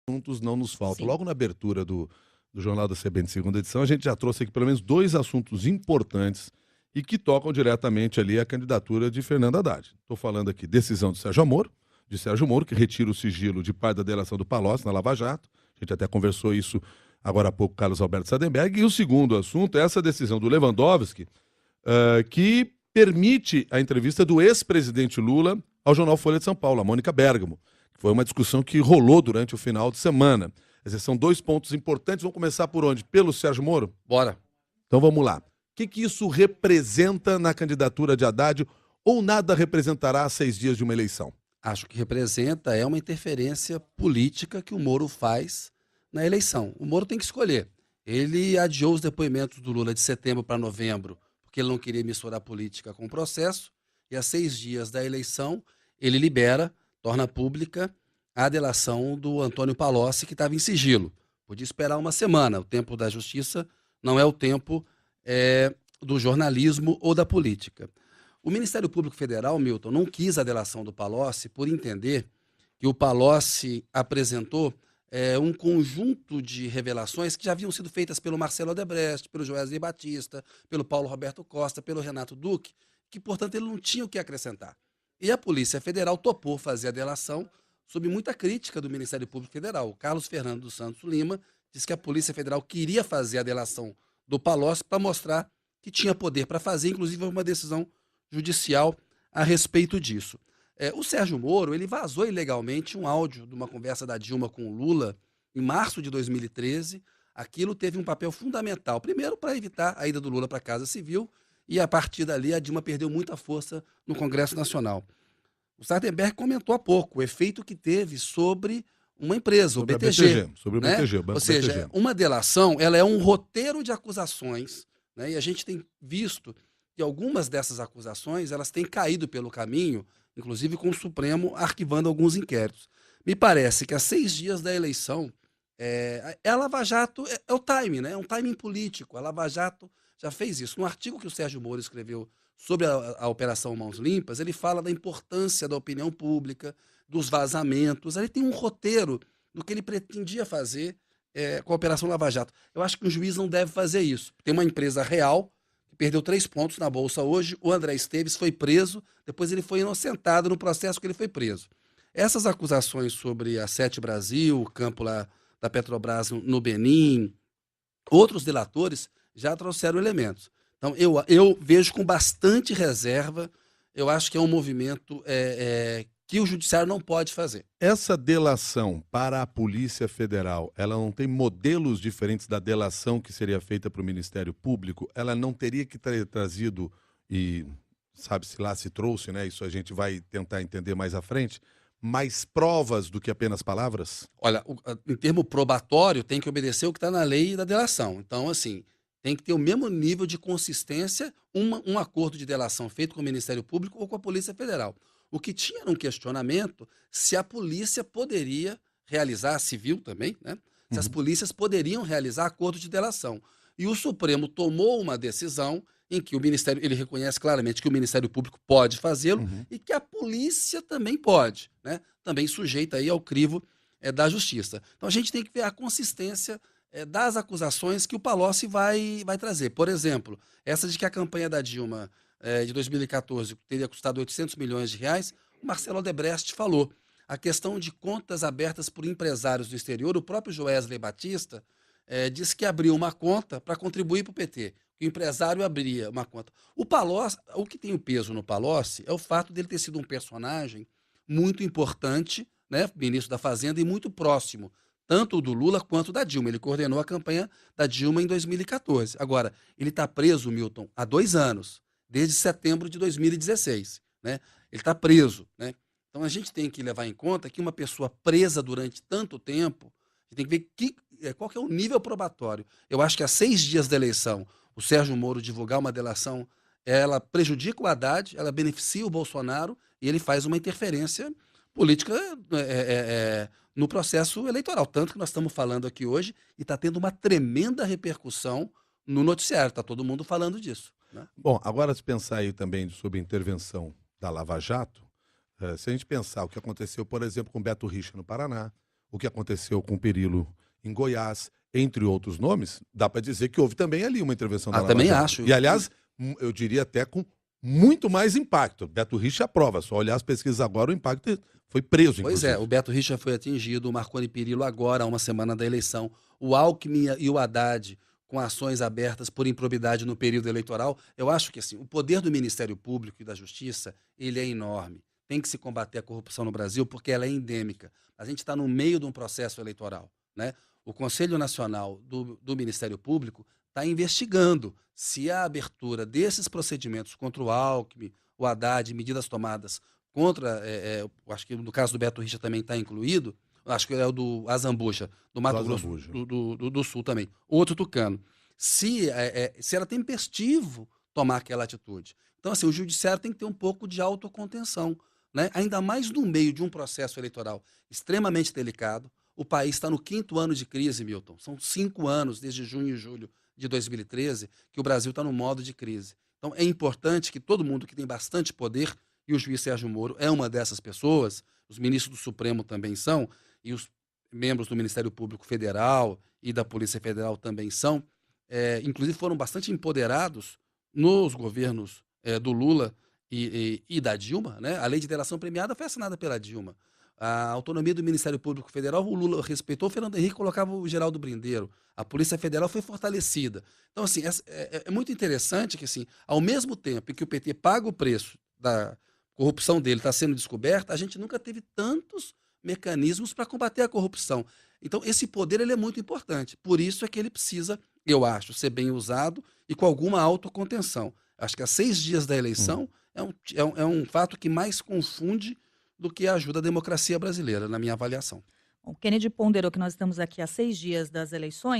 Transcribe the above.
assuntos não nos faltam. Sim. Logo na abertura do Jornal da CBN de segunda edição, a gente já trouxe aqui pelo menos 2 assuntos importantes e que tocam diretamente ali a candidatura de Fernando Haddad. Estou falando aqui decisão de Sérgio Moro, que retira o sigilo de parte da delação do Palocci na Lava Jato. A gente até conversou isso agora há pouco com Carlos Alberto Sadenberg. E o segundo assunto é essa decisão do Lewandowski, que permite a entrevista do ex-presidente Lula ao jornal Folha de São Paulo, a Mônica Bergamo. Foi uma discussão que rolou durante o final de semana. Esses são 2 pontos importantes. Vamos começar por onde? Pelo Sérgio Moro? Bora. Então vamos lá. O que isso representa na candidatura de Haddad ou nada representará a 6 dias de uma eleição? Acho que representa uma interferência política que o Moro faz na eleição. O Moro tem que escolher. Ele adiou os depoimentos do Lula de setembro para novembro, porque ele não queria misturar política com o processo, e a 6 dias da eleição ele libera, torna pública a delação do Antônio Palocci, que estava em sigilo. Podia esperar uma semana. O tempo da justiça não é o tempo do jornalismo ou da política. O Ministério Público Federal, Milton, não quis a delação do Palocci por entender que o Palocci apresentou um conjunto de revelações que já haviam sido feitas pelo Marcelo Odebrecht, pelo Joesley Batista, pelo Paulo Roberto Costa, pelo Renato Duque, que, portanto, ele não tinha o que acrescentar. E a Polícia Federal topou fazer a delação sob muita crítica do Ministério Público Federal. O Carlos Fernando dos Santos Lima disse que a Polícia Federal queria fazer a delação do Palocci para mostrar que tinha poder para fazer, inclusive uma decisão judicial a respeito disso. O Sérgio Moro, ele vazou ilegalmente um áudio de uma conversa da Dilma com o Lula em março de 2013. Aquilo teve um papel fundamental, primeiro para evitar a ida do Lula para a Casa Civil, e a partir dali a Dilma perdeu muita força no Congresso Nacional. O Sardenberg comentou há pouco o efeito que teve sobre uma empresa, sobre o BTG. Sobre o né? BTG, o Banco Ou seja, BTG. uma delação ela é um roteiro de acusações, né? E a gente tem visto que algumas dessas acusações elas têm caído pelo caminho, inclusive com o Supremo arquivando alguns inquéritos. Me parece que a 6 dias da eleição, a Lava Jato é o timing, né? É um timing político. A Lava Jato já fez isso. No artigo que o Sérgio Moro escreveu sobre a Operação Mãos Limpas, ele fala da importância da opinião pública, dos vazamentos. Ele tem um roteiro do que ele pretendia fazer com a Operação Lava Jato. Eu acho que um juiz não deve fazer isso. Tem uma empresa real que perdeu 3 pontos na Bolsa hoje, o André Esteves foi preso, depois ele foi inocentado no processo que ele foi preso. Essas acusações sobre a Sete Brasil, o campo lá da Petrobras no Benin, outros delatores já trouxeram elementos. Então, eu vejo com bastante reserva, eu acho que é um movimento que o judiciário não pode fazer. Essa delação para a Polícia Federal, ela não tem modelos diferentes da delação que seria feita para o Ministério Público? Ela não teria que ter trazido, e sabe-se lá se trouxe, né? Isso a gente vai tentar entender mais à frente, mais provas do que apenas palavras? Olha, em termo probatório, tem que obedecer o que está na lei da delação. Então, assim, tem que ter o mesmo nível de consistência um acordo de delação feito com o Ministério Público ou com a Polícia Federal. O que tinha um questionamento se a polícia poderia realizar, a civil também, né? Se as polícias poderiam realizar acordo de delação. E o Supremo tomou uma decisão em que o Ministério, ele reconhece claramente que o Ministério Público pode fazê-lo e que a polícia também pode, né? Também sujeita aí ao crivo da justiça. Então a gente tem que ver a consistência das acusações que o Palocci vai trazer. Por exemplo, essa de que a campanha da Dilma de 2014 teria custado 800 milhões de reais, o Marcelo Odebrecht falou. A questão de contas abertas por empresários do exterior, o próprio Joesley Batista disse que abriu uma conta para contribuir para o PT. Que o empresário abria uma conta. O Palocci, o que tem o peso no Palocci é o fato dele ter sido um personagem muito importante, né, ministro da Fazenda, e muito próximo, tanto do Lula quanto da Dilma. Ele coordenou a campanha da Dilma em 2014. Agora, ele está preso, Milton, há 2 anos, desde setembro de 2016. Né? Ele está preso. Né? Então, a gente tem que levar em conta que uma pessoa presa durante tanto tempo, a gente tem que ver qual que é o nível probatório. Eu acho que há 6 dias da eleição, o Sérgio Moro divulgar uma delação, ela prejudica o Haddad, ela beneficia o Bolsonaro e ele faz uma interferência política no processo eleitoral. Tanto que nós estamos falando aqui hoje e está tendo uma tremenda repercussão no noticiário. Está todo mundo falando disso. Né? Bom, agora se pensar aí também sobre a intervenção da Lava Jato, se a gente pensar o que aconteceu, por exemplo, com Beto Richa no Paraná, o que aconteceu com o Perillo em Goiás, entre outros nomes, dá para dizer que houve também ali uma intervenção da Lava também Jato. acho. E, aliás, eu diria até com muito mais impacto. Beto Richa aprova. Só olhar as pesquisas agora, o impacto foi preso, Pois inclusive. é, o Beto Richa foi atingido, o Marconi Perillo agora, há uma semana da eleição. O Alckmin e o Haddad, com ações abertas por improbidade no período eleitoral. Eu acho que assim, o poder do Ministério Público e da Justiça, ele é enorme. Tem que se combater a corrupção no Brasil porque ela é endêmica. A gente está no meio de um processo eleitoral, né? O Conselho Nacional do Ministério Público está investigando se a abertura desses procedimentos contra o Alckmin, o Haddad, medidas tomadas contra, acho que no caso do Beto Richa também está incluído, acho que é o do Azambuja, do Mato Grosso do Sul também, outro tucano. Se era tempestivo tomar aquela atitude. Então, assim, o judiciário tem que ter um pouco de autocontenção, né? Ainda mais no meio de um processo eleitoral extremamente delicado. O país está no 5º ano de crise, Milton. São 5 anos, desde junho e julho de 2013, que o Brasil está no modo de crise. Então, é importante que todo mundo que tem bastante poder, e o juiz Sérgio Moro é uma dessas pessoas, os ministros do Supremo também são, e os membros do Ministério Público Federal e da Polícia Federal também são, inclusive foram bastante empoderados nos governos do Lula e da Dilma, né? A lei de delação premiada foi assinada pela Dilma. A autonomia do Ministério Público Federal, o Lula respeitou, o Fernando Henrique colocava o Geraldo Brindeiro. A Polícia Federal foi fortalecida. Então, assim, é muito interessante que, assim, ao mesmo tempo em que o PT paga o preço da corrupção dele está sendo descoberta, a gente nunca teve tantos mecanismos para combater a corrupção. Então, esse poder ele é muito importante. Por isso é que ele precisa, eu acho, ser bem usado e com alguma autocontenção. Acho que a 6 dias da eleição é um fato que mais confunde do que ajuda a democracia brasileira, na minha avaliação. O Kennedy ponderou que nós estamos aqui há 6 dias das eleições.